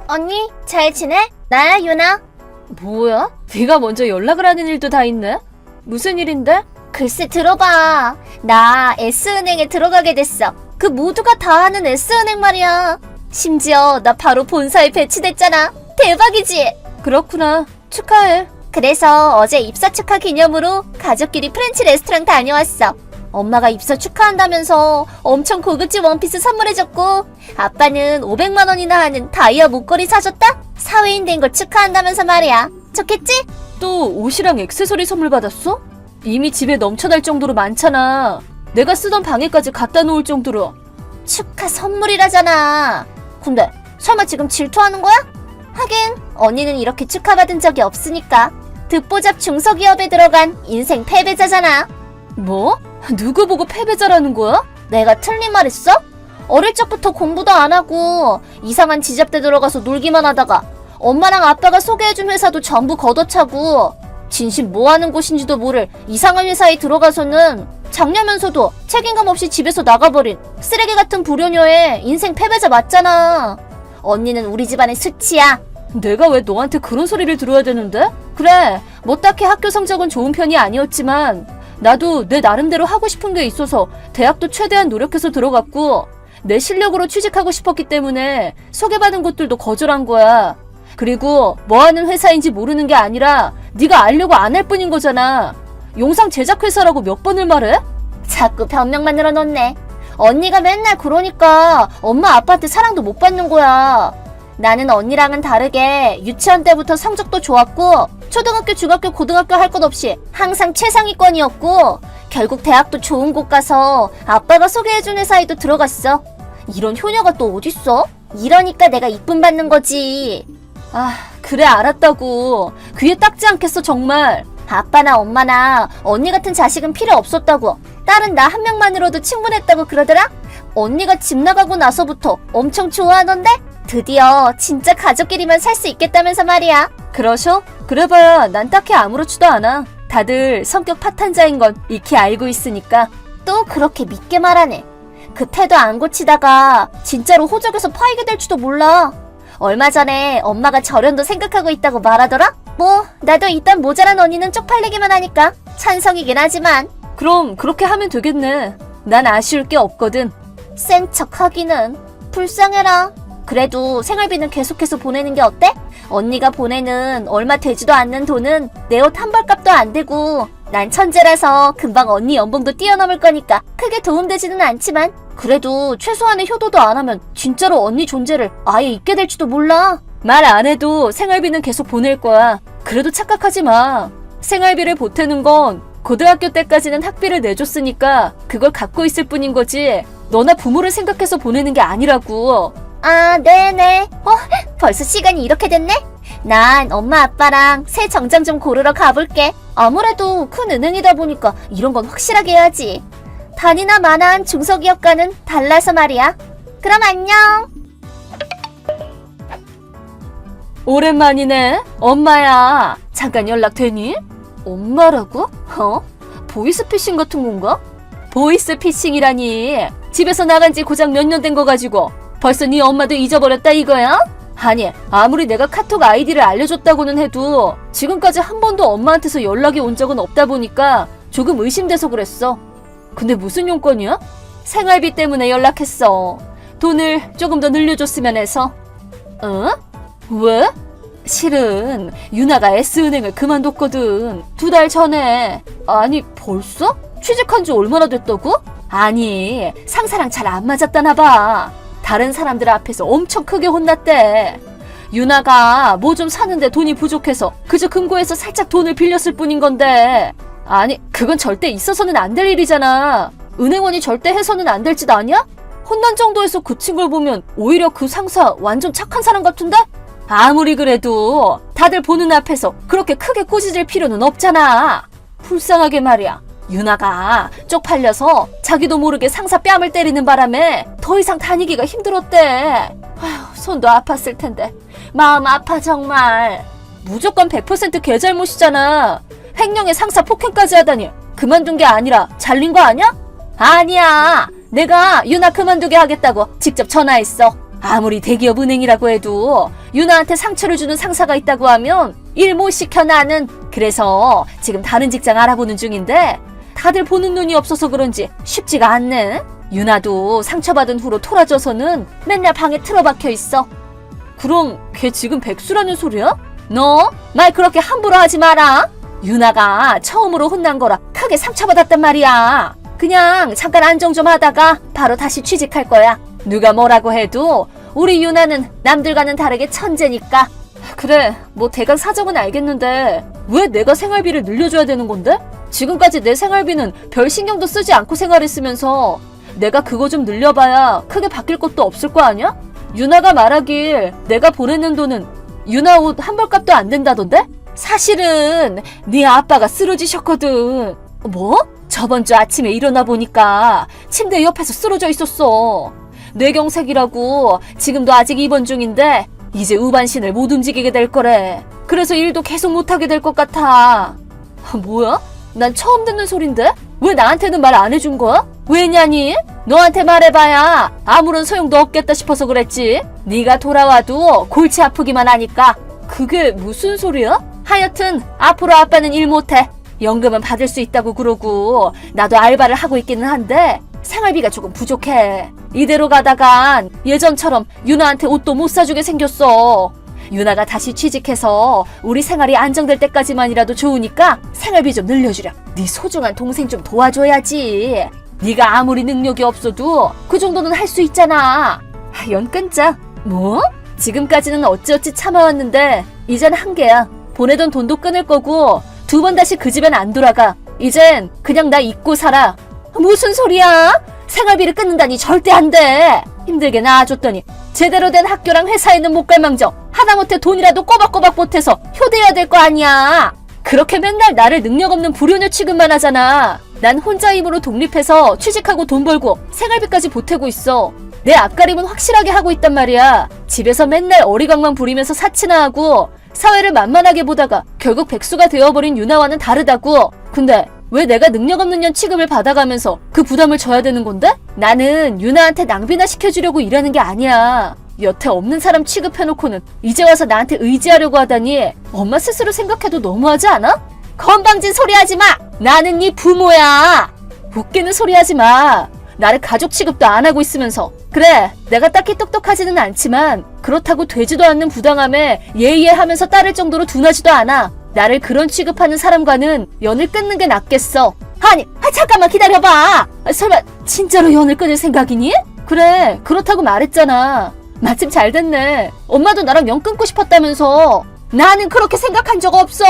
언니, 잘 지내? 나야, 유나. 뭐야? 네가 먼저 연락을 하는 일도 다 있네? 무슨 일인데? 글쎄 들어봐. 나 S은행에 들어가게 됐어. 그 모두가 다 아는 S은행 말이야. 심지어 나 바로 본사에 배치됐잖아. 대박이지? 그렇구나. 축하해. 그래서 어제 입사 축하 기념으로 가족끼리 프렌치 레스토랑 다녀왔어. 엄마가 입사 축하한다면서 엄청 고급진 원피스 선물해줬고, 아빠는 500만 원이나 하는 다이아 목걸이 사줬다? 사회인 된 걸 축하한다면서 말이야. 좋겠지? 또 옷이랑 액세서리 선물 받았어? 이미 집에 넘쳐날 정도로 많잖아. 내가 쓰던 방에까지 갖다 놓을 정도로. 축하 선물이라잖아. 근데 설마 지금 질투하는 거야? 하긴 언니는 이렇게 축하받은 적이 없으니까. 듣보잡 중소기업에 들어간 인생 패배자잖아. 뭐? 누구 보고 패배자라는 거야? 내가 틀린 말 했어? 어릴 적부터 공부도 안 하고 이상한 지잡대 들어가서 놀기만 하다가 엄마랑 아빠가 소개해준 회사도 전부 걷어차고 진심 뭐하는 곳인지도 모를 이상한 회사에 들어가서는 장려면서도 책임감 없이 집에서 나가버린 쓰레기 같은 불효녀의 인생 패배자 맞잖아. 언니는 우리 집안의 수치야. 내가 왜 너한테 그런 소리를 들어야 되는데? 그래, 뭐 딱히 학교 성적은 좋은 편이 아니었지만 나도 내 나름대로 하고 싶은 게 있어서 대학도 최대한 노력해서 들어갔고 내 실력으로 취직하고 싶었기 때문에 소개받은 곳들도 거절한 거야. 그리고 뭐하는 회사인지 모르는 게 아니라 네가 알려고 안 할 뿐인 거잖아. 영상 제작 회사라고 몇 번을 말해? 자꾸 변명만 늘어놓네. 언니가 맨날 그러니까 엄마 아빠한테 사랑도 못 받는 거야. 나는 언니랑은 다르게 유치원 때부터 성적도 좋았고 초등학교, 중학교, 고등학교 할 것 없이 항상 최상위권이었고 결국 대학도 좋은 곳 가서 아빠가 소개해준 회사에도 들어갔어. 이런 효녀가 또 어딨어? 이러니까 내가 이쁨 받는 거지. 아, 그래 알았다고. 귀에 닦지 않겠어 정말. 아빠나 엄마나 언니 같은 자식은 필요 없었다고. 딸은 나 한 명만으로도 충분했다고 그러더라? 언니가 집 나가고 나서부터 엄청 좋아하던데? 드디어 진짜 가족끼리만 살 수 있겠다면서 말이야. 그러셔? 그래봐야 난 딱히 아무렇지도 않아. 다들 성격 파탄자인 건 익히 알고 있으니까. 또 그렇게 믿게 말하네. 그 태도 안 고치다가 진짜로 호적에서 파이게 될지도 몰라. 얼마 전에 엄마가 절연도 생각하고 있다고 말하더라? 뭐 나도 일단 모자란 언니는 쪽팔리기만 하니까 찬성이긴 하지만. 그럼 그렇게 하면 되겠네. 난 아쉬울 게 없거든. 센 척하기는. 불쌍해라. 그래도 생활비는 계속해서 보내는 게 어때? 언니가 보내는 얼마 되지도 않는 돈은 내 옷 한 벌값도 안 되고 난 천재라서 금방 언니 연봉도 뛰어넘을 거니까 크게 도움되지는 않지만 그래도 최소한의 효도도 안 하면 진짜로 언니 존재를 아예 잊게 될지도 몰라. 말 안 해도 생활비는 계속 보낼 거야. 그래도 착각하지 마. 생활비를 보태는 건 고등학교 때까지는 학비를 내줬으니까 그걸 갖고 있을 뿐인 거지 너나 부모를 생각해서 보내는 게 아니라고. 아, 네네. 벌써 시간이 이렇게 됐네? 난 엄마 아빠랑 새 정장 좀 고르러 가볼게. 아무래도 큰 은행이다 보니까 이런 건 확실하게 해야지. 단이나 만한 중소기업과는 달라서 말이야. 그럼 안녕. 오랜만이네. 엄마야. 잠깐 연락 되니? 엄마라고? 보이스피싱 같은 건가? 보이스피싱이라니. 집에서 나간 지 고작 몇 년 된 거 가지고 벌써 네 엄마도 잊어버렸다 이거야? 아니, 아무리 내가 카톡 아이디를 알려줬다고는 해도 지금까지 한 번도 엄마한테서 연락이 온 적은 없다 보니까 조금 의심돼서 그랬어. 근데 무슨 용건이야? 생활비 때문에 연락했어. 돈을 조금 더 늘려줬으면 해서. 응? 왜? 실은 유나가 S은행을 그만뒀거든. 2달 전에. 아니, 벌써? 취직한 지 얼마나 됐다고? 아니, 상사랑 잘 안 맞았다나 봐. 다른 사람들 앞에서 엄청 크게 혼났대. 유나가 뭐 좀 사는데 돈이 부족해서 그저 금고에서 살짝 돈을 빌렸을 뿐인 건데. 아니, 그건 절대 있어서는 안 될 일이잖아. 은행원이 절대 해서는 안 될 짓 아니야? 혼난 정도에서 그친 걸 보면 오히려 그 상사 완전 착한 사람 같은데? 아무리 그래도 다들 보는 앞에서 그렇게 크게 꾸짖을 필요는 없잖아. 불쌍하게 말이야. 유나가 쪽팔려서 자기도 모르게 상사 뺨을 때리는 바람에 더 이상 다니기가 힘들었대. 아휴, 손도 아팠을 텐데 마음 아파 정말. 무조건 100% 걔 잘못이잖아. 횡령에 상사 폭행까지 하다니 그만둔 게 아니라 잘린 거 아니야? 아니야. 내가 유나 그만두게 하겠다고 직접 전화했어. 아무리 대기업 은행이라고 해도 유나한테 상처를 주는 상사가 있다고 하면 일 못 시켜 나는. 그래서 지금 다른 직장 알아보는 중인데 다들 보는 눈이 없어서 그런지 쉽지가 않네. 유나도 상처받은 후로 토라져서는 맨날 방에 틀어박혀 있어. 그럼 걔 지금 백수라는 소리야? 너 말 그렇게 함부로 하지 마라. 유나가 처음으로 혼난 거라 크게 상처받았단 말이야. 그냥 잠깐 안정 좀 하다가 바로 다시 취직할 거야. 누가 뭐라고 해도 우리 유나는 남들과는 다르게 천재니까. 그래, 뭐 대강 사정은 알겠는데 왜 내가 생활비를 늘려줘야 되는 건데? 지금까지 내 생활비는 별 신경도 쓰지 않고 생활했으면서 내가 그거 좀 늘려봐야 크게 바뀔 것도 없을 거 아니야? 유나가 말하길 내가 보내는 돈은 유나 옷 한 벌값도 안 된다던데? 사실은 네 아빠가 쓰러지셨거든. 뭐? 저번 주 아침에 일어나 보니까 침대 옆에서 쓰러져 있었어. 뇌경색이라고 지금도 아직 입원 중인데 이제 우반신을 못 움직이게 될 거래. 그래서 일도 계속 못하게 될 것 같아. 뭐야? 난 처음 듣는 소린데? 왜 나한테는 말 안 해준 거야? 왜냐니? 너한테 말해봐야 아무런 소용도 없겠다 싶어서 그랬지. 네가 돌아와도 골치 아프기만 하니까. 그게 무슨 소리야? 하여튼 앞으로 아빠는 일 못해. 연금은 받을 수 있다고 그러고 나도 알바를 하고 있기는 한데 생활비가 조금 부족해. 이대로 가다간 예전처럼 유나한테 옷도 못 사주게 생겼어. 유나가 다시 취직해서 우리 생활이 안정될 때까지만이라도 좋으니까 생활비 좀 늘려주렴. 네 소중한 동생 좀 도와줘야지. 네가 아무리 능력이 없어도 그 정도는 할 수 있잖아. 연 끊자. 뭐? 지금까지는 어찌어찌 참아왔는데 이젠 한계야. 보내던 돈도 끊을 거고 2번 다시 그 집엔 안 돌아가. 이젠 그냥 나 잊고 살아. 무슨 소리야? 생활비를 끊는다니 절대 안 돼. 힘들게 낳아줬더니 제대로 된 학교랑 회사에는 못 갈 망정 하다못해 돈이라도 꼬박꼬박 보태서 효대해야 될 거 아니야. 그렇게 맨날 나를 능력 없는 불효녀 취급만 하잖아. 난 혼자 힘으로 독립해서 취직하고 돈 벌고 생활비까지 보태고 있어. 내 앞가림은 확실하게 하고 있단 말이야. 집에서 맨날 어리광만 부리면서 사치나 하고 사회를 만만하게 보다가 결국 백수가 되어버린 유나와는 다르다고. 근데 왜 내가 능력 없는 년 취급을 받아가면서 그 부담을 져야 되는 건데? 나는 유나한테 낭비나 시켜주려고 일하는 게 아니야. 여태 없는 사람 취급해놓고는 이제 와서 나한테 의지하려고 하다니 엄마 스스로 생각해도 너무하지 않아? 건방진 소리 하지 마! 나는 네 부모야! 웃기는 소리 하지 마! 나를 가족 취급도 안 하고 있으면서. 그래, 내가 딱히 똑똑하지는 않지만 그렇다고 되지도 않는 부당함에 예의하면서 따를 정도로 둔하지도 않아. 나를 그런 취급하는 사람과는 연을 끊는 게 낫겠어. 아니, 잠깐만 기다려봐. 설마 진짜로 연을 끊을 생각이니? 그래, 그렇다고 말했잖아. 마침 잘 됐네. 엄마도 나랑 연 끊고 싶었다면서. 나는 그렇게 생각한 적 없어.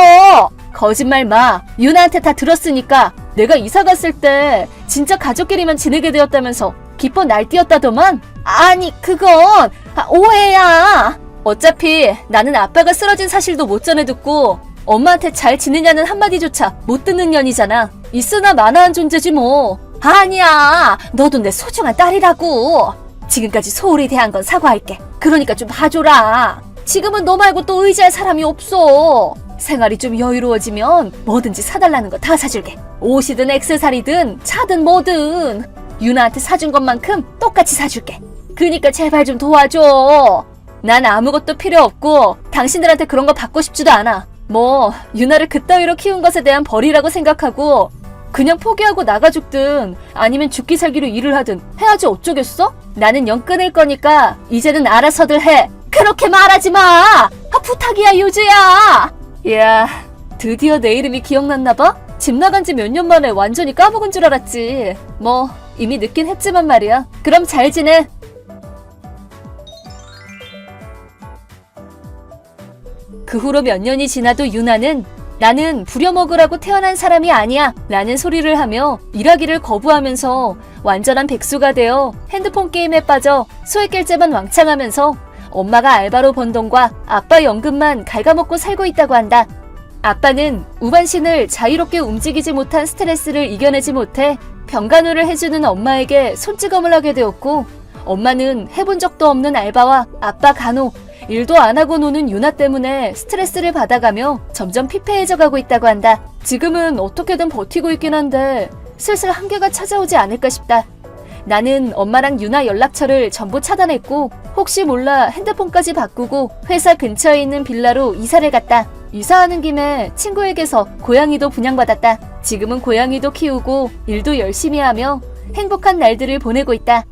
거짓말 마. 유나한테 다 들었으니까. 내가 이사 갔을 때 진짜 가족끼리만 지내게 되었다면서 기뻐 날뛰었다더만. 아니, 그건 오해야. 어차피 나는 아빠가 쓰러진 사실도 못 전해 듣고 엄마한테 잘 지내냐는 한마디조차 못 듣는 년이잖아. 있으나 마나한 존재지 뭐. 아니야, 너도 내 소중한 딸이라고. 지금까지 소홀히 대한 건 사과할게. 그러니까 좀 봐줘라. 지금은 너 말고 또 의지할 사람이 없어. 생활이 좀 여유로워지면 뭐든지 사달라는 거 다 사줄게. 옷이든 액세서리든 차든 뭐든 유나한테 사준 것만큼 똑같이 사줄게. 그니까 제발 좀 도와줘. 난 아무것도 필요 없고 당신들한테 그런 거 받고 싶지도 않아. 뭐 유나를 그따위로 키운 것에 대한 벌이라고 생각하고 그냥 포기하고 나가 죽든 아니면 죽기 살기로 일을 하든 해야지 어쩌겠어? 나는 연 끊을 거니까 이제는 알아서들 해. 그렇게 말하지 마. 부탁이야, 유주야. 이야, 드디어 내 이름이 기억났나 봐? 집 나간 지 몇 년 만에 완전히 까먹은 줄 알았지. 뭐 이미 늦긴 했지만 말이야. 그럼 잘 지내. 그 후로 몇 년이 지나도 유나는 나는 부려먹으라고 태어난 사람이 아니야 라는 소리를 하며 일하기를 거부하면서 완전한 백수가 되어 핸드폰 게임에 빠져 소액결제만 왕창하면서 엄마가 알바로 번 돈과 아빠 연금만 갉아먹고 살고 있다고 한다. 아빠는 우반신을 자유롭게 움직이지 못한 스트레스를 이겨내지 못해 병간호를 해주는 엄마에게 손찌검을 하게 되었고, 엄마는 해본 적도 없는 알바와 아빠 간호, 일도 안 하고 노는 유나 때문에 스트레스를 받아가며 점점 피폐해져 가고 있다고 한다. 지금은 어떻게든 버티고 있긴 한데 슬슬 한계가 찾아오지 않을까 싶다. 나는 엄마랑 유나 연락처를 전부 차단했고 혹시 몰라 핸드폰까지 바꾸고 회사 근처에 있는 빌라로 이사를 갔다. 이사하는 김에 친구에게서 고양이도 분양받았다. 지금은 고양이도 키우고 일도 열심히 하며 행복한 날들을 보내고 있다.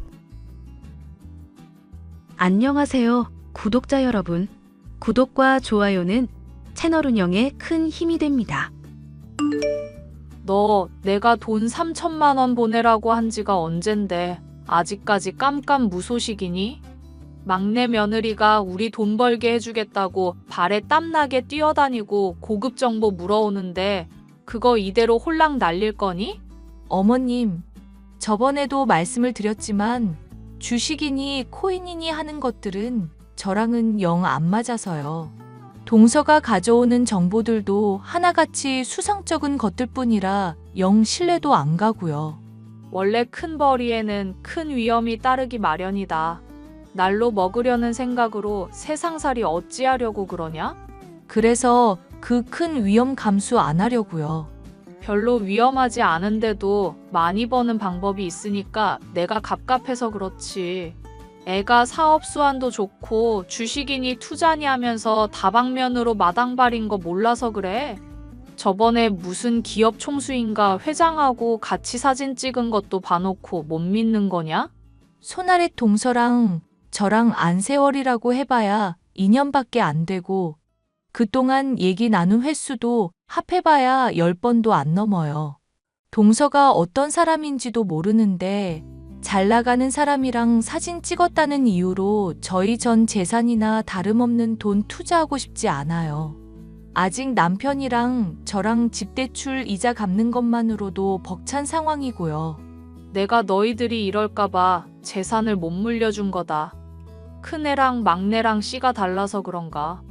안녕하세요, 구독자 여러분. 구독과 좋아요는 채널 운영에 큰 힘이 됩니다. 너 내가 돈 3천만 원 보내라고 한 지가 언젠데 아직까지 깜깜무소식이니? 막내 며느리가 우리 돈 벌게 해주겠다고 발에 땀나게 뛰어다니고 고급 정보 물어오는데 그거 이대로 홀랑 날릴 거니? 어머님, 저번에도 말씀을 드렸지만 주식이니 코인이니 하는 것들은 저랑은 영 안 맞아서요. 동서가 가져오는 정보들도 하나같이 수상쩍은 것들 뿐이라 영 신뢰도 안 가고요. 원래 큰 벌이에는 큰 위험이 따르기 마련이다. 날로 먹으려는 생각으로 세상살이 어찌하려고 그러냐? 그래서 그 큰 위험 감수 안 하려고요. 별로 위험하지 않은데도 많이 버는 방법이 있으니까 내가 갑갑해서 그렇지. 애가 사업 수완도 좋고 주식이니 투자니 하면서 다방면으로 마당발인 거 몰라서 그래. 저번에 무슨 기업 총수인가 회장하고 같이 사진 찍은 것도 봐놓고 못 믿는 거냐? 손아래 동서랑 저랑 안세월이라고 해봐야 2년밖에 안 되고 그동안 얘기 나눈 횟수도 합해봐야 10번도 안 넘어요. 동서가 어떤 사람인지도 모르는데 잘 나가는 사람이랑 사진 찍었다는 이유로 저희 전 재산이나 다름없는 돈 투자하고 싶지 않아요. 아직 남편이랑 저랑 집 대출 이자 갚는 것만으로도 벅찬 상황이고요. 내가 너희들이 이럴까봐 재산을 못 물려준 거다. 큰애랑 막내랑 씨가 달라서 그런가.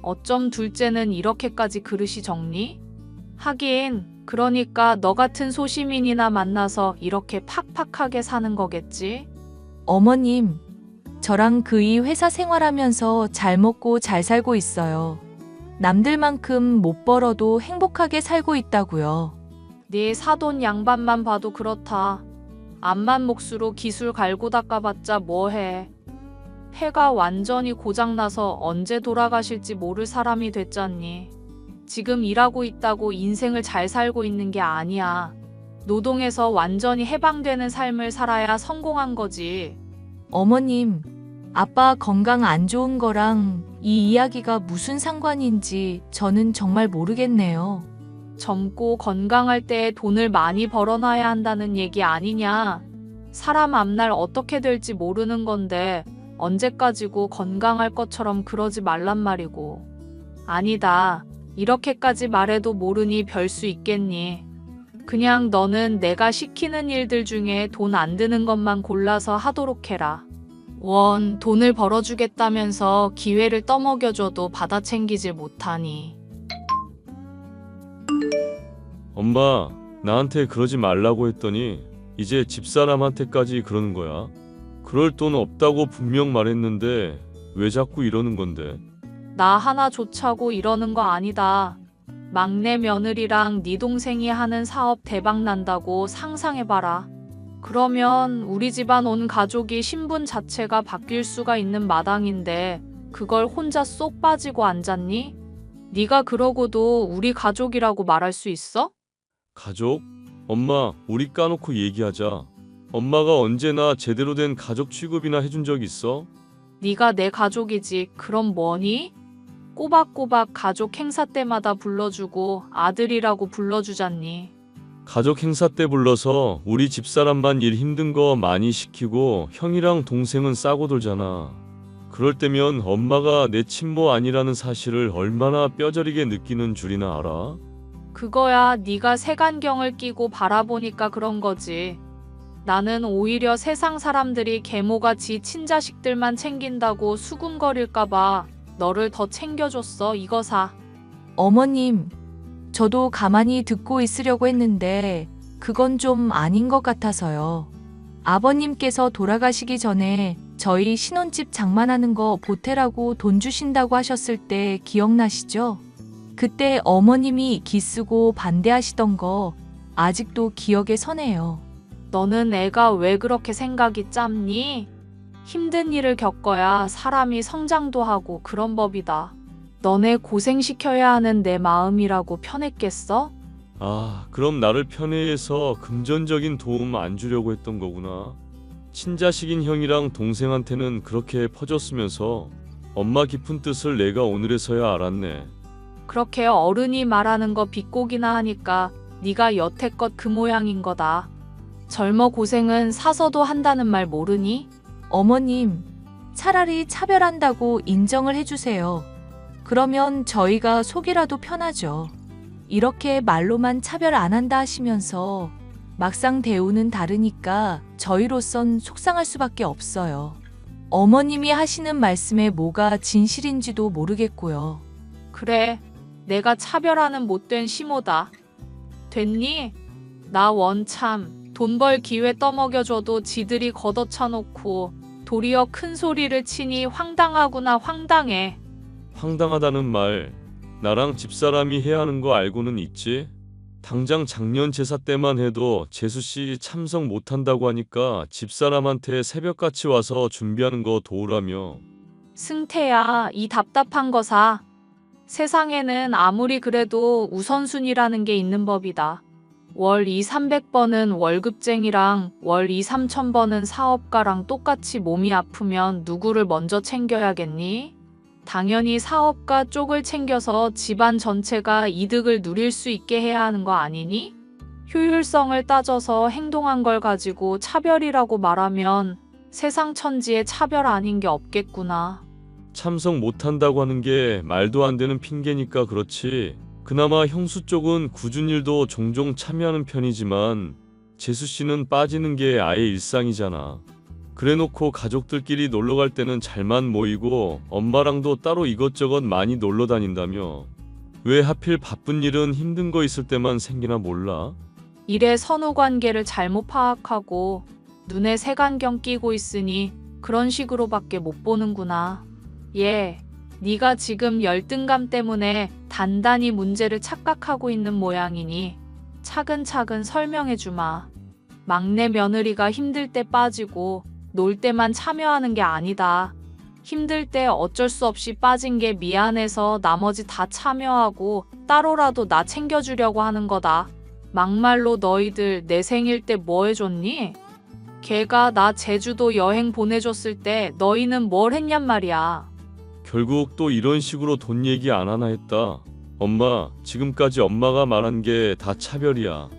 어쩜 둘째는 이렇게까지 그릇이 적니? 하긴 그러니까 너 같은 소시민이나 만나서 이렇게 팍팍하게 사는 거겠지? 어머님, 저랑 그이 회사 생활하면서 잘 먹고 잘 살고 있어요. 남들만큼 못 벌어도 행복하게 살고 있다고요. 네 사돈 양반만 봐도 그렇다. 암만 몫으로 기술 갈고 닦아봤자 뭐해. 폐가 완전히 고장나서 언제 돌아가실지 모를 사람이 됐잖니. 지금 일하고 있다고 인생을 잘 살고 있는 게 아니야. 노동에서 완전히 해방되는 삶을 살아야 성공한 거지. 어머님, 아빠 건강 안 좋은 거랑 이 이야기가 무슨 상관인지 저는 정말 모르겠네요. 젊고 건강할 때 돈을 많이 벌어놔야 한다는 얘기 아니냐. 사람 앞날 어떻게 될지 모르는 건데 언제까지고 건강할 것처럼 그러지 말란 말이고. 아니다. 이렇게까지 말해도 모르니 별 수 있겠니. 그냥 너는 내가 시키는 일들 중에 돈 안 드는 것만 골라서 하도록 해라. 원, 돈을 벌어주겠다면서 기회를 떠먹여줘도 받아 챙기질 못하니. 엄마, 나한테 그러지 말라고 했더니 이제 집사람한테까지 그러는 거야. 그럴 돈 없다고 분명 말했는데 왜 자꾸 이러는 건데? 나 하나 좋자고 이러는 거 아니다. 막내 며느리랑 네 동생이 하는 사업 대박 난다고 상상해봐라. 그러면 우리 집안 온 가족이 신분 자체가 바뀔 수가 있는 마당인데 그걸 혼자 쏙 빠지고 앉았니? 네가 그러고도 우리 가족이라고 말할 수 있어? 가족? 엄마, 우리 까놓고 얘기하자. 엄마가 언제나 제대로 된 가족 취급이나 해준 적 있어? 네가 내 가족이지. 그럼 뭐니? 꼬박꼬박 가족 행사 때마다 불러주고 아들이라고 불러주잖니. 가족 행사 때 불러서 우리 집사람만 일 힘든 거 많이 시키고 형이랑 동생은 싸고 돌잖아. 그럴 때면 엄마가 내 친모 아니라는 사실을 얼마나 뼈저리게 느끼는 줄이나 알아? 그거야 네가 색안경을 끼고 바라보니까 그런 거지. 나는 오히려 세상 사람들이 계모가 지 친자식들만 챙긴다고 수군거릴까봐 너를 더 챙겨줬어. 이거 사. 어머님, 저도 가만히 듣고 있으려고 했는데 그건 좀 아닌 것 같아서요. 아버님께서 돌아가시기 전에 저희 신혼집 장만하는 거 보태라고 돈 주신다고 하셨을 때 기억나시죠? 그때 어머님이 기쓰고 반대하시던 거 아직도 기억에 서네요. 너는 애가 왜 그렇게 생각이 짧니? 힘든 일을 겪어야 사람이 성장도 하고 그런 법이다. 너네 고생시켜야 하는 내 마음이라고 편했겠어? 아, 그럼 나를 편애해서 금전적인 도움 안 주려고 했던 거구나. 친자식인 형이랑 동생한테는 그렇게 퍼줬으면서 엄마 깊은 뜻을 내가 오늘에서야 알았네. 그렇게 어른이 말하는 거 비꼬기나 하니까 네가 여태껏 그 모양인 거다. 젊어 고생은 사서도 한다는 말 모르니? 어머님, 차라리 차별한다고 인정을 해주세요. 그러면 저희가 속이라도 편하죠. 이렇게 말로만 차별 안 한다 하시면서 막상 대우는 다르니까 저희로선 속상할 수밖에 없어요. 어머님이 하시는 말씀에 뭐가 진실인지도 모르겠고요. 그래, 내가 차별하는 못된 시모다. 됐니? 나 원참 돈 벌 기회 떠먹여줘도 지들이 걷어차놓고 도리어 큰 소리를 치니 황당하구나 황당해. 황당하다는 말, 나랑 집사람이 해야 하는 거 알고는 있지? 당장 작년 제사 때만 해도 재수씨 참석 못한다고 하니까 집사람한테 새벽같이 와서 준비하는 거 도우라며. 승태야, 이 답답한 거 사. 세상에는 아무리 그래도 우선순위라는 게 있는 법이다. 월 2,300번은 월급쟁이랑 월 2,3,000번은 사업가랑 똑같이 몸이 아프면 누구를 먼저 챙겨야겠니? 당연히 사업가 쪽을 챙겨서 집안 전체가 이득을 누릴 수 있게 해야 하는 거 아니니? 효율성을 따져서 행동한 걸 가지고 차별이라고 말하면 세상 천지에 차별 아닌 게 없겠구나. 참석 못한다고 하는 게 말도 안 되는 핑계니까 그렇지. 그나마 형수 쪽은 굳은 일도 종종 참여하는 편이지만 재수씨는 빠지는 게 아예 일상이잖아. 그래놓고 가족들끼리 놀러갈 때는 잘만 모이고 엄마랑도 따로 이것저것 많이 놀러 다닌다며. 왜 하필 바쁜 일은 힘든 거 있을 때만 생기나 몰라? 일의 선후관계를 잘못 파악하고 눈에 색안경 끼고 있으니 그런 식으로밖에 못 보는구나. 예, 네가 지금 열등감 때문에 단단히 문제를 착각하고 있는 모양이니 차근차근 설명해주마. 막내 며느리가 힘들 때 빠지고 놀 때만 참여하는 게 아니다. 힘들 때 어쩔 수 없이 빠진 게 미안해서 나머지 다 참여하고 따로라도 나 챙겨주려고 하는 거다. 막말로 너희들 내 생일 때 뭐 해줬니? 걔가 나 제주도 여행 보내줬을 때 너희는 뭘 했냔 말이야. 결국 또 이런 식으로 돈 얘기 안 하나 했다. 엄마, 지금까지 엄마가 말한 게 다 차별이야.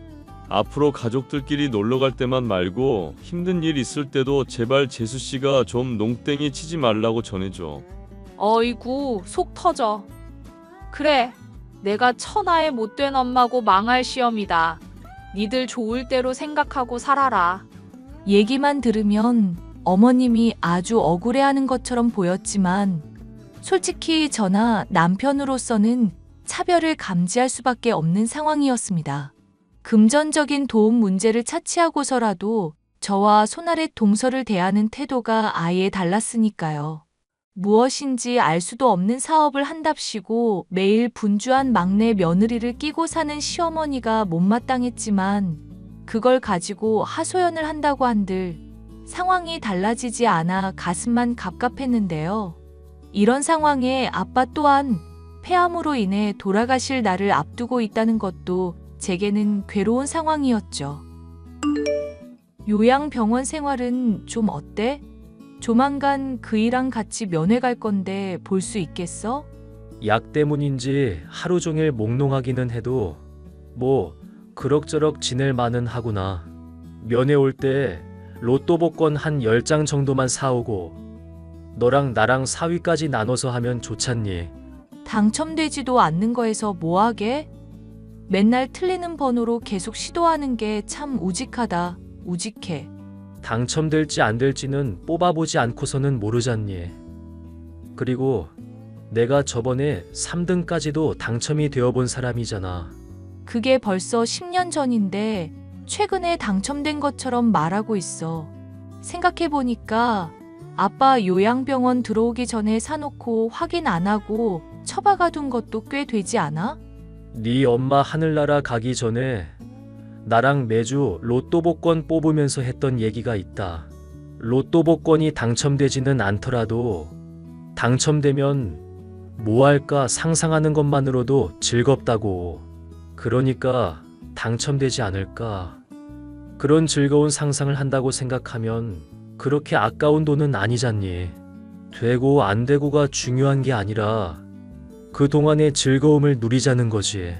앞으로 가족들끼리 놀러 갈 때만 말고 힘든 일 있을 때도 제발 재수씨가 좀 농땡이 치지 말라고 전해줘. 어이구, 속 터져. 그래, 내가 천하의 못된 엄마고 망할 시험이다. 니들 좋을 대로 생각하고 살아라. 얘기만 들으면 어머님이 아주 억울해하는 것처럼 보였지만 솔직히 저나 남편으로서는 차별을 감지할 수밖에 없는 상황이었습니다. 금전적인 도움 문제를 차치하고서라도 저와 손아래 동서를 대하는 태도가 아예 달랐으니까요. 무엇인지 알 수도 없는 사업을 한답시고 매일 분주한 막내 며느리를 끼고 사는 시어머니가 못마땅했지만 그걸 가지고 하소연을 한다고 한들 상황이 달라지지 않아 가슴만 갑갑했는데요. 이런 상황에 아빠 또한 폐암으로 인해 돌아가실 날을 앞두고 있다는 것도 제게는 괴로운 상황이었죠. 요양병원 생활은 좀 어때? 조만간 그이랑 같이 면회 갈 건데 볼 수 있겠어? 약 때문인지 하루 종일 몽롱하기는 해도 뭐 그럭저럭 지낼 만은 하구나. 면회 올 때 로또 복권 한 10장 정도만 사오고 너랑 나랑 사위까지 나눠서 하면 좋잖니. 당첨되지도 않는 거에서 뭐하게? 맨날 틀리는 번호로 계속 시도하는 게 참 우직하다. 우직해. 당첨될지 안 될지는 뽑아보지 않고서는 모르잖니. 그리고 내가 저번에 3등까지도 당첨이 되어본 사람이잖아. 그게 벌써 10년 전인데 최근에 당첨된 것처럼 말하고 있어. 생각해보니까 아빠 요양병원 들어오기 전에 사놓고 확인 안 하고 처박아둔 것도 꽤 되지 않아? 네 엄마 하늘나라 가기 전에 나랑 매주 로또 복권 뽑으면서 했던 얘기가 있다. 로또 복권이 당첨되지는 않더라도 당첨되면 뭐 할까 상상하는 것만으로도 즐겁다고. 그러니까 당첨되지 않을까. 그런 즐거운 상상을 한다고 생각하면 그렇게 아까운 돈은 아니잖니. 되고 안 되고가 중요한 게 아니라 그동안의 즐거움을 누리자는 거지.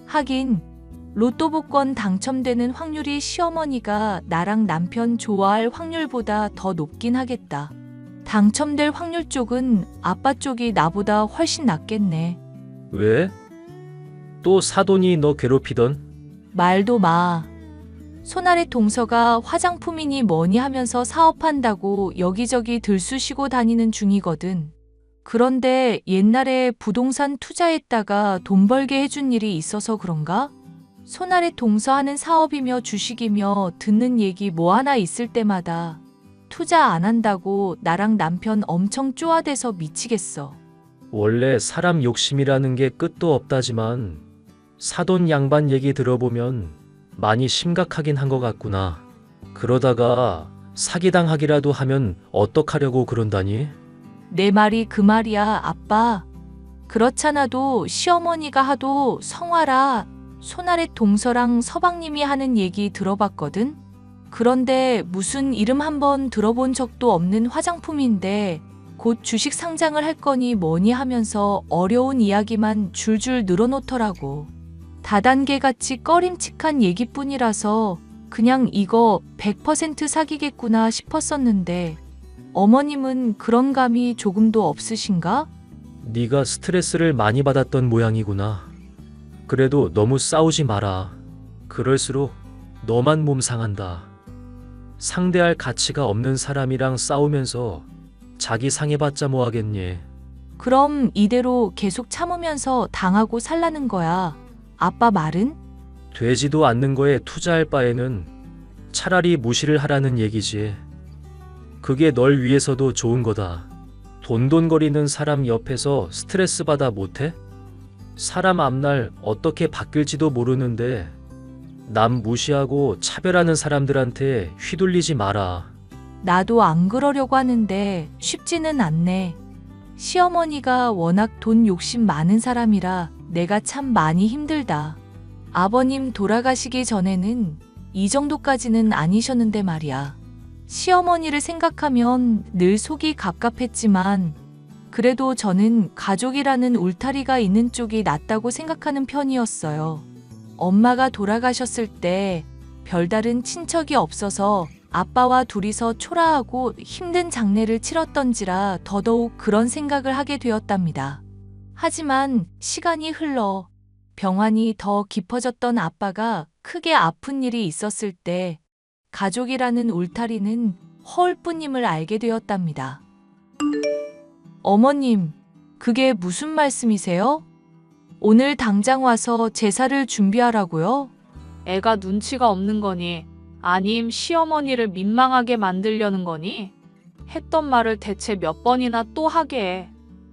하긴 로또 복권 당첨되는 확률이 시어머니가 나랑 남편 좋아할 확률보다 더 높긴 하겠다. 당첨될 확률 쪽은 아빠 쪽이 나보다 훨씬 낫겠네. 왜? 또 사돈이 너 괴롭히던? 말도 마. 손아래 동서가 화장품이니 뭐니 하면서 사업한다고 여기저기 들쑤시고 다니는 중이거든. 그런데 옛날에 부동산 투자했다가 돈 벌게 해준 일이 있어서 그런가? 손아래 동서 하는 사업이며 주식이며 듣는 얘기 뭐 하나 있을 때마다 투자 안 한다고 나랑 남편 엄청 쪼아대서 미치겠어. 원래 사람 욕심이라는 게 끝도 없다지만 사돈 양반 얘기 들어보면 많이 심각하긴 한 것 같구나. 그러다가 사기당하기라도 하면 어떡하려고 그런다니? 내 말이 그 말이야, 아빠. 그렇잖아도 시어머니가 하도 성화라 손아래 동서랑 서방님이 하는 얘기 들어봤거든? 그런데 무슨 이름 한번 들어본 적도 없는 화장품인데 곧 주식 상장을 할 거니 뭐니 하면서 어려운 이야기만 줄줄 늘어놓더라고. 다단계같이 꺼림칙한 얘기뿐이라서 그냥 이거 100% 사기겠구나 싶었었는데 어머님은 그런 감이 조금도 없으신가? 네가 스트레스를 많이 받았던 모양이구나. 그래도 너무 싸우지 마라. 그럴수록 너만 몸 상한다. 상대할 가치가 없는 사람이랑 싸우면서 자기 상해봤자 뭐하겠니? 그럼 이대로 계속 참으면서 당하고 살라는 거야. 아빠 말은? 되지도 않는 거에 투자할 바에는 차라리 무시를 하라는 얘기지. 그게 널 위해서도 좋은 거다. 돈돈거리는 사람 옆에서 스트레스 받아 못해? 사람 앞날 어떻게 바뀔지도 모르는데 남 무시하고 차별하는 사람들한테 휘둘리지 마라. 나도 안 그러려고 하는데 쉽지는 않네. 시어머니가 워낙 돈 욕심 많은 사람이라 내가 참 많이 힘들다. 아버님 돌아가시기 전에는 이 정도까지는 아니셨는데 말이야. 시어머니를 생각하면 늘 속이 갑갑했지만 그래도 저는 가족이라는 울타리가 있는 쪽이 낫다고 생각하는 편이었어요. 엄마가 돌아가셨을 때 별다른 친척이 없어서 아빠와 둘이서 초라하고 힘든 장례를 치렀던지라 더더욱 그런 생각을 하게 되었답니다. 하지만 시간이 흘러 병환이 더 깊어졌던 아빠가 크게 아픈 일이 있었을 때 가족이라는 울타리는 허울뿐임을 알게 되었답니다. 어머님, 그게 무슨 말씀이세요? 오늘 당장 와서 제사를 준비하라고요? 애가 눈치가 없는 거니? 아님 시어머니를 민망하게 만들려는 거니? 했던 말을 대체 몇 번이나 또 하게 해.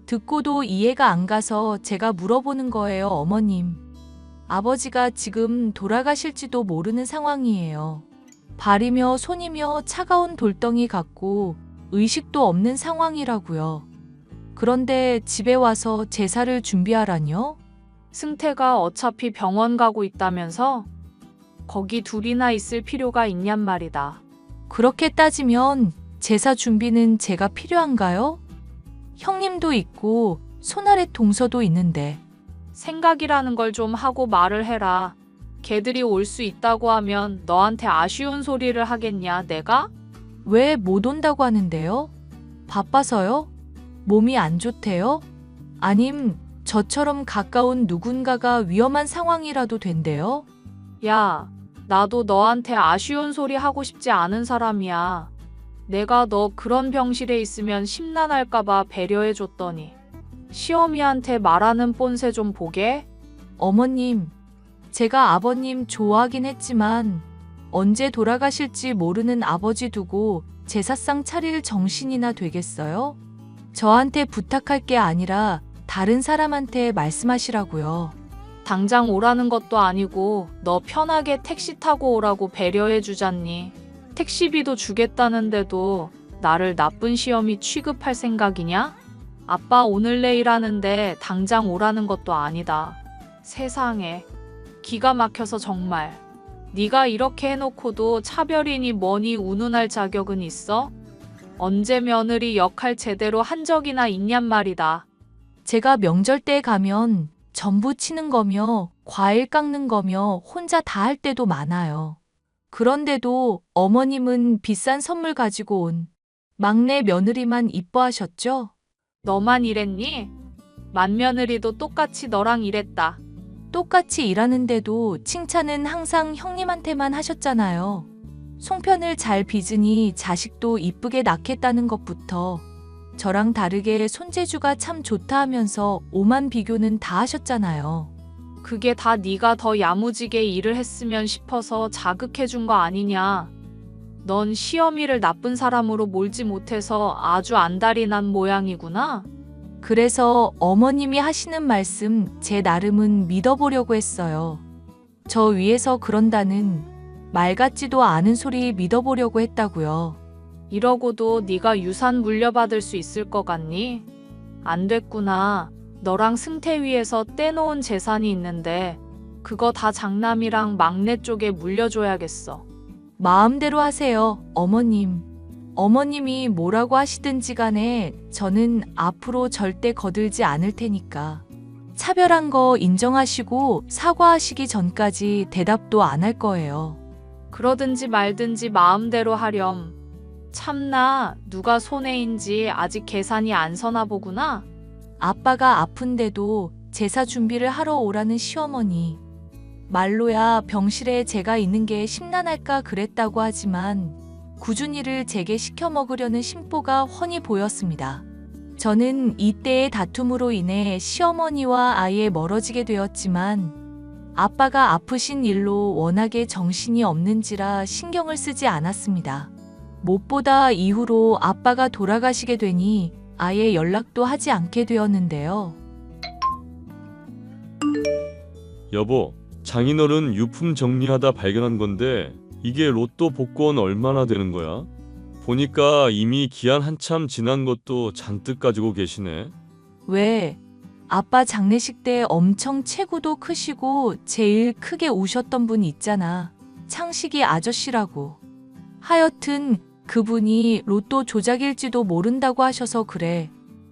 듣고도 이해가 안 가서 제가 물어보는 거예요, 어머님. 아버지가 지금 돌아가실지도 모르는 상황이에요. 발이며 손이며 차가운 돌덩이 같고 의식도 없는 상황이라고요. 그런데 집에 와서 제사를 준비하라뇨? 승태가 어차피 병원 가고 있다면서? 거기 둘이나 있을 필요가 있냔 말이다. 그렇게 따지면 제사 준비는 제가 필요한가요? 형님도 있고 손아래 동서도 있는데. 생각이라는 걸 좀 하고 말을 해라. 걔들이 올 수 있다고 하면 너한테 아쉬운 소리를 하겠냐, 내가? 왜 못 온다고 하는데요? 바빠서요? 몸이 안 좋대요? 아님 저처럼 가까운 누군가가 위험한 상황이라도 된대요? 야, 나도 너한테 아쉬운 소리 하고 싶지 않은 사람이야. 내가 너 그런 병실에 있으면 심란할까봐 배려해줬더니 시어미한테 말하는 뽐새 좀 보게? 어머님, 제가 아버님 좋아하긴 했지만 언제 돌아가실지 모르는 아버지 두고 제사상 차릴 정신이나 되겠어요? 저한테 부탁할 게 아니라 다른 사람한테 말씀하시라고요. 당장 오라는 것도 아니고 너 편하게 택시 타고 오라고 배려해 주잖니. 택시비도 주겠다는데도 나를 나쁜 시어미 취급할 생각이냐? 아빠 오늘 내일 하는데 당장 오라는 것도 아니다. 세상에. 기가 막혀서 정말. 네가 이렇게 해놓고도 차별이니 뭐니 운운할 자격은 있어? 언제 며느리 역할 제대로 한 적이나 있냔 말이다. 제가 명절 때 가면 전부 치는 거며 과일 깎는 거며 혼자 다 할 때도 많아요. 그런데도 어머님은 비싼 선물 가지고 온 막내 며느리만 이뻐하셨죠? 너만 이랬니? 맏며느리도 똑같이 너랑 이랬다. 똑같이 일하는데도 칭찬은 항상 형님한테만 하셨잖아요. 송편을 잘 빚으니 자식도 이쁘게 낳겠다는 것부터 저랑 다르게 손재주가 참 좋다 하면서 오만 비교는 다 하셨잖아요. 그게 다 네가 더 야무지게 일을 했으면 싶어서 자극해 준 거 아니냐. 넌 시어미를 나쁜 사람으로 몰지 못해서 아주 안달이 난 모양이구나. 그래서 어머님이 하시는 말씀 제 나름은 믿어보려고 했어요. 저 위에서 그런다는 말 같지도 않은 소리 믿어보려고 했다고요. 이러고도 네가 유산 물려받을 수 있을 것 같니? 안 됐구나. 너랑 승태위에서 떼놓은 재산이 있는데 그거 다 장남이랑 막내 쪽에 물려줘야겠어. 마음대로 하세요, 어머님. 어머님이 뭐라고 하시든지 간에 저는 앞으로 절대 거들지 않을 테니까. 차별한 거 인정하시고 사과하시기 전까지 대답도 안 할 거예요. 그러든지 말든지 마음대로 하렴. 참나 누가 손해인지 아직 계산이 안 서나 보구나. 아빠가 아픈데도 제사 준비를 하러 오라는 시어머니. 말로야 병실에 제가 있는 게 심란할까 그랬다고 하지만 꾸준히를 제게 시켜 먹으려는 심보가 훤히 보였습니다. 저는 이때의 다툼으로 인해 시어머니와 아예 멀어지게 되었지만 아빠가 아프신 일로 워낙에 정신이 없는지라 신경을 쓰지 않았습니다. 무엇보다 이후로 아빠가 돌아가시게 되니 아예 연락도 하지 않게 되었는데요. 여보, 장인어른 유품 정리하다 발견한 건데 이게 로또 복권 얼마나 되는 거야? 보니까 이미 기한 한참 지난 것도 잔뜩 가지고 계시네. 왜? 아빠 장례식 때 엄청 체구도 크시고 제일 크게 우셨던 분 있잖아. 창식이 아저씨라고. 하여튼 그분이 로또 조작일지도 모른다고 하셔서 그래.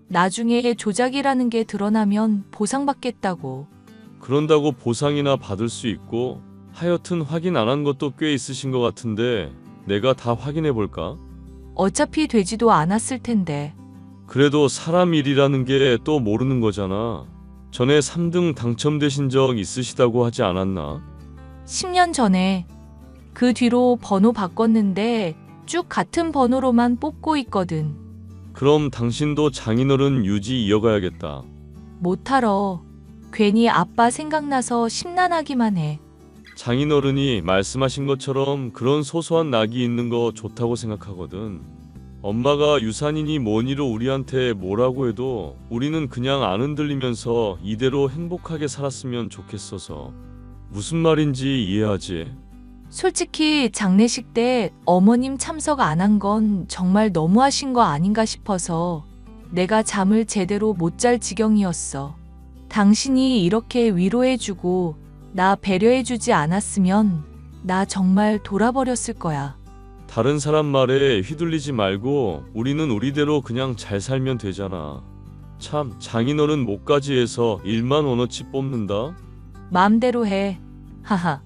나중에 조작이라는 게 드러나면 보상받겠다고. 그런다고 보상이나 받을 수 있고 하여튼 확인 안 한 것도 꽤 있으신 것 같은데 내가 다 확인해 볼까? 어차피 되지도 않았을 텐데. 그래도 사람 일이라는 게 또 모르는 거잖아. 전에 3등 당첨되신 적 있으시다고 하지 않았나? 10년 전에. 그 뒤로 번호 바꿨는데 쭉 같은 번호로만 뽑고 있거든. 그럼 당신도 장인어른 유지 이어가야겠다. 못하러. 괜히 아빠 생각나서 심란하기만 해. 장인어른이 말씀하신 것처럼 그런 소소한 낙이 있는 거 좋다고 생각하거든. 엄마가 유산이니 뭐니로 우리한테 뭐라고 해도 우리는 그냥 안 흔들리면서 이대로 행복하게 살았으면 좋겠어서. 무슨 말인지 이해하지? 솔직히 장례식 때 어머님 참석 안 한 건 정말 너무하신 거 아닌가 싶어서 내가 잠을 제대로 못 잘 지경이었어. 당신이 이렇게 위로해주고 나 배려해주지 않았으면 나 정말 돌아버렸을 거야. 다른 사람 말에 휘둘리지 말고 우리는 우리대로 그냥 잘 살면 되잖아. 참, 장인어른 목까지 해서 1만 원어치 뽑는다? 마음대로 해. 하하.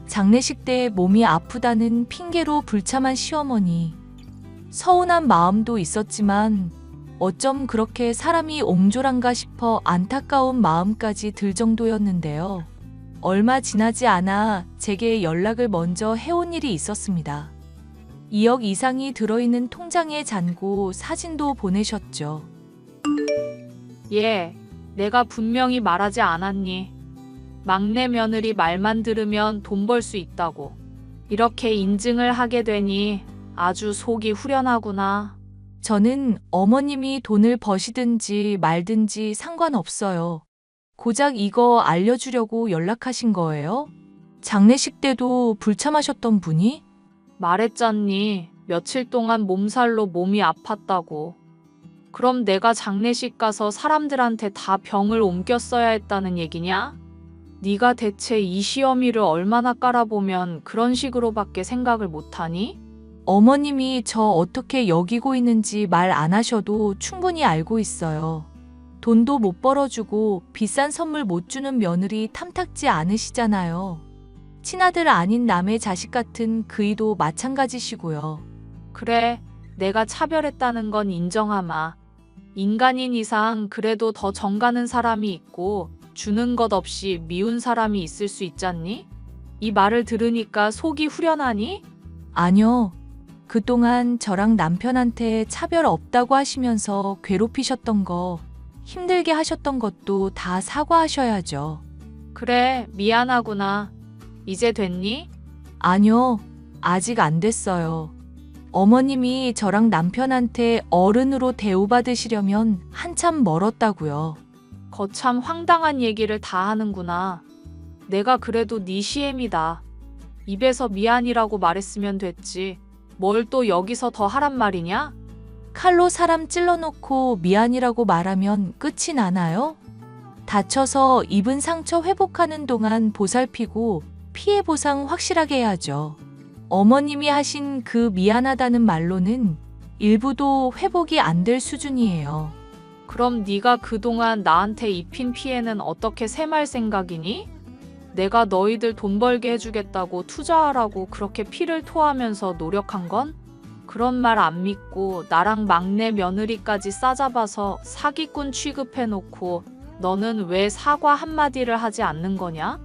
장례식 때 몸이 아프다는 핑계로 불참한 시어머니. 서운한 마음도 있었지만 어쩜 그렇게 사람이 옹졸한가 싶어 안타까운 마음까지 들 정도였는데요. 얼마 지나지 않아 제게 연락을 먼저 해온 일이 있었습니다. 2억 이상이 들어있는 통장에 잔고 사진도 보내셨죠. 예, 내가 분명히 말하지 않았니? 막내 며느리 말만 들으면 돈 벌 수 있다고. 이렇게 인증을 하게 되니 아주 속이 후련하구나. 저는 어머님이 돈을 버시든지 말든지 상관없어요. 고작 이거 알려주려고 연락하신 거예요? 장례식 때도 불참하셨던 분이? 말했잖니. 며칠 동안 몸살로 몸이 아팠다고. 그럼 내가 장례식 가서 사람들한테 다 병을 옮겼어야 했다는 얘기냐? 네가 대체 이 시어미를 얼마나 깔아보면 그런 식으로밖에 생각을 못하니? 어머님이 저 어떻게 여기고 있는지 말 안 하셔도 충분히 알고 있어요. 돈도 못 벌어주고 비싼 선물 못 주는 며느리 탐탁지 않으시잖아요. 친아들 아닌 남의 자식 같은 그이도 마찬가지시고요. 그래, 내가 차별했다는 건 인정하마. 인간인 이상 그래도 더 정가는 사람이 있고 주는 것 없이 미운 사람이 있을 수 있잖니? 이 말을 들으니까 속이 후련하니? 아니요. 그동안 저랑 남편한테 차별 없다고 하시면서 괴롭히셨던 거, 힘들게 하셨던 것도 다 사과하셔야죠. 그래, 미안하구나. 이제 됐니? 아니요. 아직 안 됐어요. 어머님이 저랑 남편한테 어른으로 대우받으시려면 한참 멀었다고요. 거참 황당한 얘기를 다 하는구나. 내가 그래도 네 시엠이다. 입에서 미안이라고 말했으면 됐지. 뭘 또 여기서 더 하란 말이냐? 칼로 사람 찔러놓고 미안이라고 말하면 끝이 나나요? 다쳐서 입은 상처 회복하는 동안 보살피고 피해 보상 확실하게 해야죠. 어머님이 하신 그 미안하다는 말로는 일부도 회복이 안 될 수준이에요. 그럼 네가 그동안 나한테 입힌 피해는 어떻게 셈할 생각이니? 내가 너희들 돈 벌게 해주겠다고 투자하라고 그렇게 피를 토하면서 노력한 건? 그런 말 안 믿고 나랑 막내 며느리까지 싸잡아서 사기꾼 취급해놓고 너는 왜 사과 한마디를 하지 않는 거냐?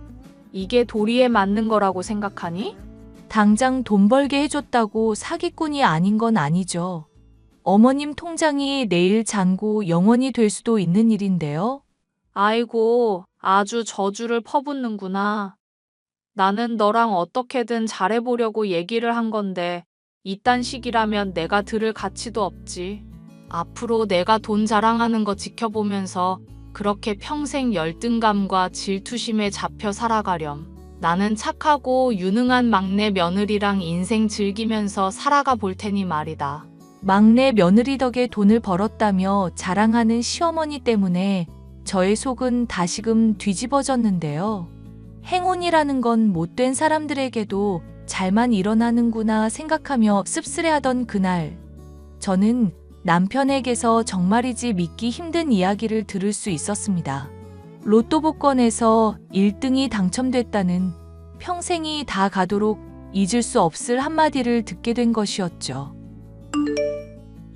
이게 도리에 맞는 거라고 생각하니? 당장 돈 벌게 해줬다고 사기꾼이 아닌 건 아니죠. 어머님 통장이 내일 잔고 영원이 될 수도 있는 일인데요. 아이고, 아주 저주를 퍼붓는구나. 나는 너랑 어떻게든 잘해보려고 얘기를 한 건데 이딴 식이라면 내가 들을 가치도 없지. 앞으로 내가 돈 자랑하는 거 지켜보면서 그렇게 평생 열등감과 질투심에 잡혀 살아가렴. 나는 착하고 유능한 막내 며느리랑 인생 즐기면서 살아가 볼 테니 말이다. 막내 며느리 덕에 돈을 벌었다며 자랑하는 시어머니 때문에 저의 속은 다시금 뒤집어졌는데요. 행운이라는 건 못된 사람들에게도 잘만 일어나는구나 생각하며 씁쓸해하던 그날, 저는 남편에게서 정말이지 믿기 힘든 이야기를 들을 수 있었습니다. 로또 복권에서 1등이 당첨됐다는 평생이 다 가도록 잊을 수 없을 한마디를 듣게 된 것이었죠.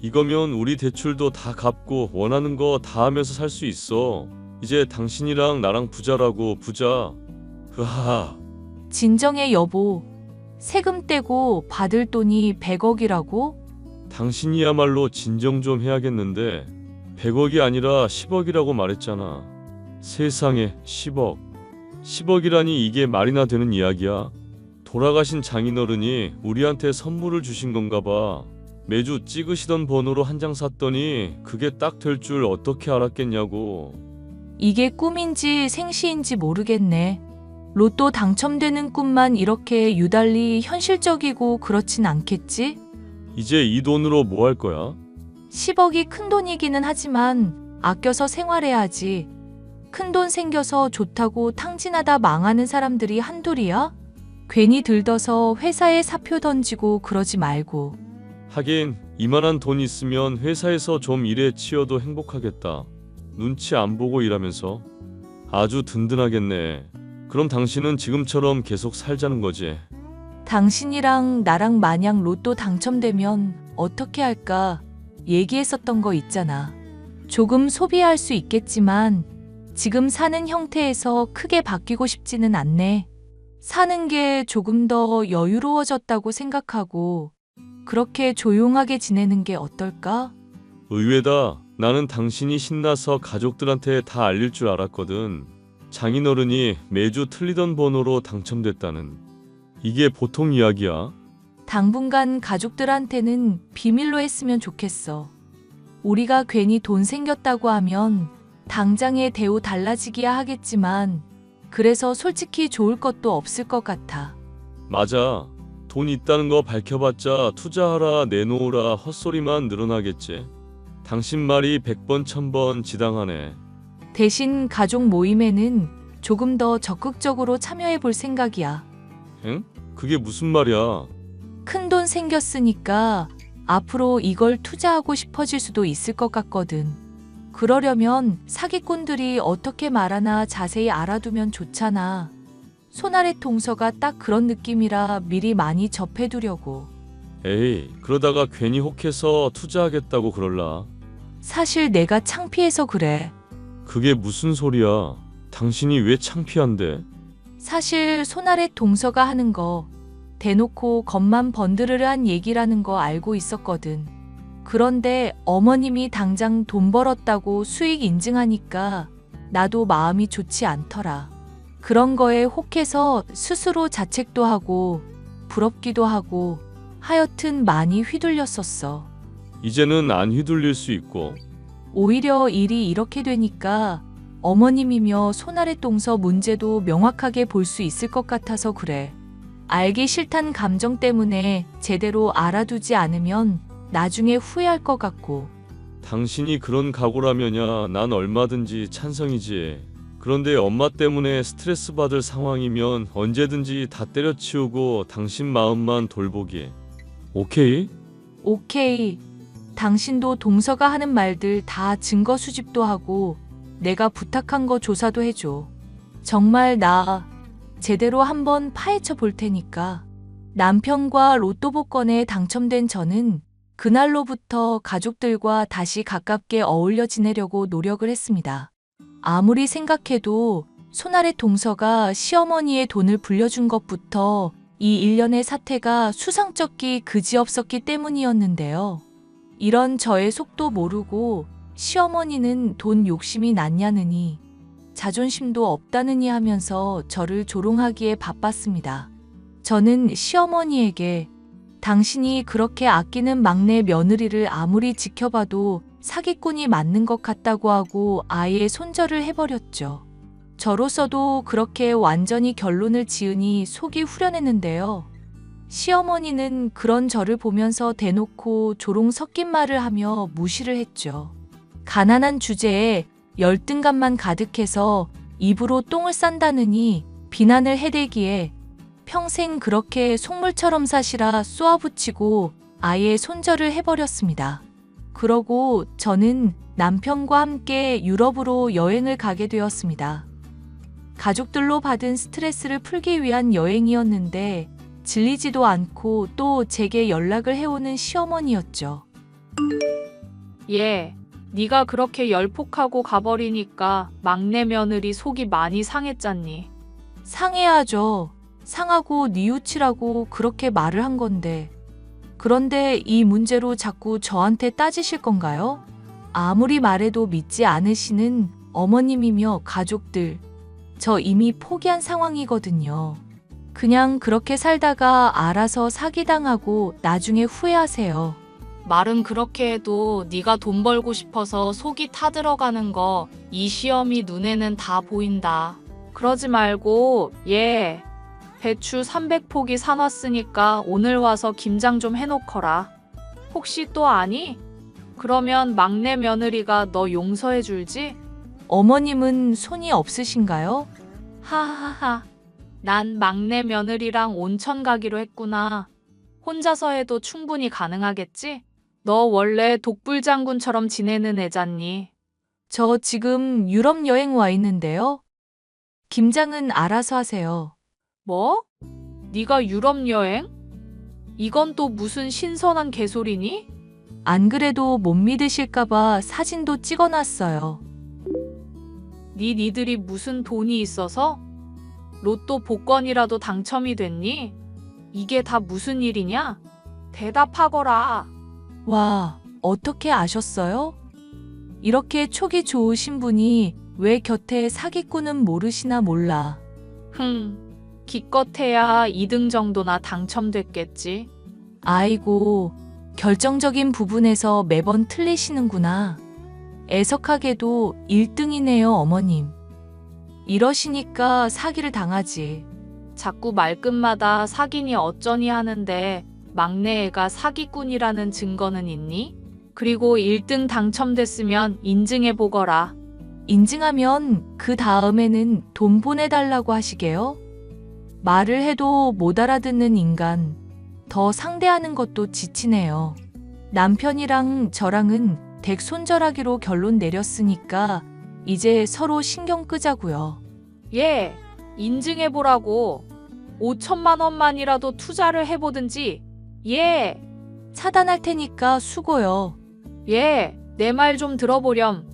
이거면 우리 대출도 다 갚고 원하는 거 다 하면서 살 수 있어. 이제 당신이랑 나랑 부자라고, 부자. 흐하하. 진정해 여보. 세금 떼고 받을 돈이 100억이라고? 당신이야말로 진정 좀 해야겠는데 100억이 아니라 10억이라고 말했잖아. 세상에 10억. 10억이라니 이게 말이나 되는 이야기야? 돌아가신 장인어른이 우리한테 선물을 주신 건가 봐. 매주 찍으시던 번호로 한 장 샀더니 그게 딱 될 줄 어떻게 알았겠냐고. 이게 꿈인지 생시인지 모르겠네. 로또 당첨되는 꿈만 이렇게 유달리 현실적이고 그렇진 않겠지? 이제 이 돈으로 뭐 할 거야? 10억이 큰 돈이기는 하지만 아껴서 생활해야지. 큰 돈 생겨서 좋다고 탕진하다 망하는 사람들이 한둘이야? 괜히 들떠서 회사에 사표 던지고 그러지 말고. 하긴 이만한 돈 있으면 회사에서 좀 일에 치여도 행복하겠다. 눈치 안 보고 일하면서. 아주 든든하겠네. 그럼 당신은 지금처럼 계속 살자는 거지. 당신이랑 나랑 만약 로또 당첨되면 어떻게 할까 얘기했었던 거 있잖아. 조금 소비할 수 있겠지만 지금 사는 형태에서 크게 바뀌고 싶지는 않네. 사는 게 조금 더 여유로워졌다고 생각하고 그렇게 조용하게 지내는 게 어떨까? 의외다. 나는 당신이 신나서 가족들한테 다 알릴 줄 알았거든. 장인어른이 매주 틀리던 번호로 당첨됐다는. 이게 보통 이야기야? 당분간 가족들한테는 비밀로 했으면 좋겠어. 우리가 괜히 돈 생겼다고 하면 당장의 대우 달라지기야 하겠지만 그래서 솔직히 좋을 것도 없을 것 같아. 맞아. 돈 있다는 거 밝혀봤자 투자하라 내놓으라 헛소리만 늘어나겠지. 당신 말이 100번 1000번 지당하네. 대신 가족 모임에는 조금 더 적극적으로 참여해 볼 생각이야. 응? 그게 무슨 말이야? 큰 돈 생겼으니까 앞으로 이걸 투자하고 싶어질 수도 있을 것 같거든. 그러려면 사기꾼들이 어떻게 말하나 자세히 알아두면 좋잖아. 손아래 동서가 딱 그런 느낌이라 미리 많이 접해두려고. 에이, 그러다가 괜히 혹해서 투자하겠다고 그럴라. 사실 내가 창피해서 그래. 그게 무슨 소리야? 당신이 왜 창피한데? 사실 손아래 동서가 하는 거 대놓고 겉만 번드르르한 얘기라는 거 알고 있었거든. 그런데 어머님이 당장 돈 벌었다고 수익 인증하니까 나도 마음이 좋지 않더라. 그런 거에 혹해서 스스로 자책도 하고 부럽기도 하고 하여튼 많이 휘둘렸었어. 이제는 안 휘둘릴 수 있고. 오히려 일이 이렇게 되니까 어머님이며 손아래 동서 문제도 명확하게 볼 수 있을 것 같아서 그래. 알기 싫단 감정 때문에 제대로 알아두지 않으면 나중에 후회할 것 같고. 당신이 그런 각오라면야 난 얼마든지 찬성이지. 그런데 엄마 때문에 스트레스 받을 상황이면 언제든지 다 때려치우고 당신 마음만 돌보기. 오케이? 오케이. 당신도 동서가 하는 말들 다 증거 수집도 하고 내가 부탁한 거 조사도 해줘. 정말 나 제대로 한번 파헤쳐 볼 테니까. 남편과 로또 복권에 당첨된 저는 그날로부터 가족들과 다시 가깝게 어울려 지내려고 노력을 했습니다. 아무리 생각해도 손아래 동서가 시어머니의 돈을 불려준 것부터 이 일련의 사태가 수상쩍기 그지없었기 때문이었는데요. 이런 저의 속도 모르고 시어머니는 돈 욕심이 났냐느니 자존심도 없다느니 하면서 저를 조롱하기에 바빴습니다. 저는 시어머니에게 당신이 그렇게 아끼는 막내 며느리를 아무리 지켜봐도 사기꾼이 맞는 것 같다고 하고 아예 손절을 해버렸죠. 저로서도 그렇게 완전히 결론을 지으니 속이 후련했는데요. 시어머니는 그런 저를 보면서 대놓고 조롱 섞인 말을 하며 무시를 했죠. 가난한 주제에 열등감만 가득해서 입으로 똥을 싼다느니 비난을 해대기에 평생 그렇게 속물처럼 사시라 쏘아붙이고 아예 손절을 해버렸습니다. 그러고 저는 남편과 함께 유럽으로 여행을 가게 되었습니다. 가족들로 받은 스트레스를 풀기 위한 여행이었는데 질리지도 않고 또 제게 연락을 해오는 시어머니였죠. 얘, 네가 그렇게 열폭하고 가버리니까 막내 며느리 속이 많이 상했잖니. 상해야죠. 상하고 뉘우치라고 그렇게 말을 한 건데. 그런데 이 문제로 자꾸 저한테 따지실 건가요? 아무리 말해도 믿지 않으시는 어머님이며 가족들. 저 이미 포기한 상황이거든요. 그냥 그렇게 살다가 알아서 사기당하고 나중에 후회하세요. 말은 그렇게 해도 네가 돈 벌고 싶어서 속이 타들어가는 거 이 시어미 눈에는 다 보인다. 그러지 말고 얘 배추 300포기 사놨으니까 오늘 와서 김장 좀 해놓거라. 혹시 또 아니? 그러면 막내 며느리가 너 용서해 줄지? 어머님은 손이 없으신가요? 하하하. 난 막내 며느리랑 온천 가기로 했구나. 혼자서 해도 충분히 가능하겠지? 너 원래 독불장군처럼 지내는 애잖니. 저 지금 유럽 여행 와 있는데요. 김장은 알아서 하세요. 뭐? 네가 유럽 여행? 이건 또 무슨 신선한 개소리니? 안 그래도 못 믿으실까봐 사진도 찍어놨어요. 니들이 무슨 돈이 있어서? 로또 복권이라도 당첨이 됐니? 이게 다 무슨 일이냐? 대답하거라. 와, 어떻게 아셨어요? 이렇게 촉이 좋으신 분이 왜 곁에 사기꾼은 모르시나 몰라. 기껏해야 2등 정도나 당첨됐겠지. 아이고, 결정적인 부분에서 매번 틀리시는구나. 애석하게도 1등이네요, 어머님. 이러시니까 사기를 당하지. 자꾸 말끝마다 사기니 어쩌니 하는데 막내 애가 사기꾼이라는 증거는 있니? 그리고 1등 당첨됐으면 인증해 보거라. 인증하면 그 다음에는 돈 보내달라고 하시게요? 말을 해도 못 알아듣는 인간. 더 상대하는 것도 지치네요. 남편이랑 저랑은 댁 손절하기로 결론 내렸으니까 이제 서로 신경 끄자고요. 예, 인증해 보라고. 5천만 원만이라도 투자를 해보든지. 예, 차단할 테니까 수고요. 예, 내 말 좀 들어보렴.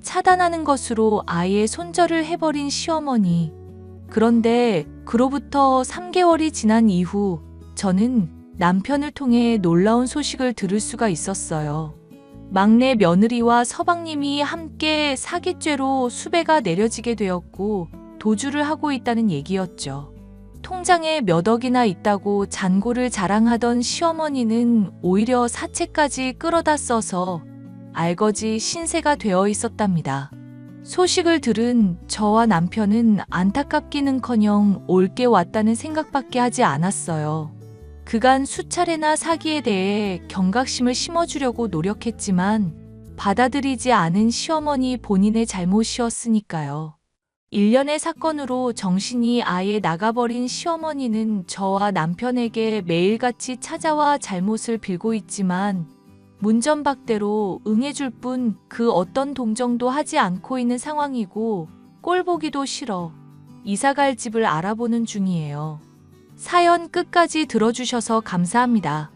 차단하는 것으로 아예 손절을 해버린 시어머니. 그런데 그로부터 3개월이 지난 이후 저는 남편을 통해 놀라운 소식을 들을 수가 있었어요. 막내 며느리와 서방님이 함께 사기죄로 수배가 내려지게 되었고 도주를 하고 있다는 얘기였죠. 통장에 몇 억이나 있다고 잔고를 자랑하던 시어머니는 오히려 사채까지 끌어다 써서 알거지 신세가 되어 있었답니다. 소식을 들은 저와 남편은 안타깝기는커녕 올게 왔다는 생각밖에 하지 않았어요. 그간 수차례나 사기에 대해 경각심을 심어주려고 노력했지만 받아들이지 않은 시어머니 본인의 잘못이었으니까요. 일련의 사건으로 정신이 아예 나가버린 시어머니는 저와 남편에게 매일같이 찾아와 잘못을 빌고 있지만 문전박대로 응해줄 뿐 그 어떤 동정도 하지 않고 있는 상황이고 꼴 보기도 싫어 이사갈 집을 알아보는 중이에요. 사연 끝까지 들어주셔서 감사합니다.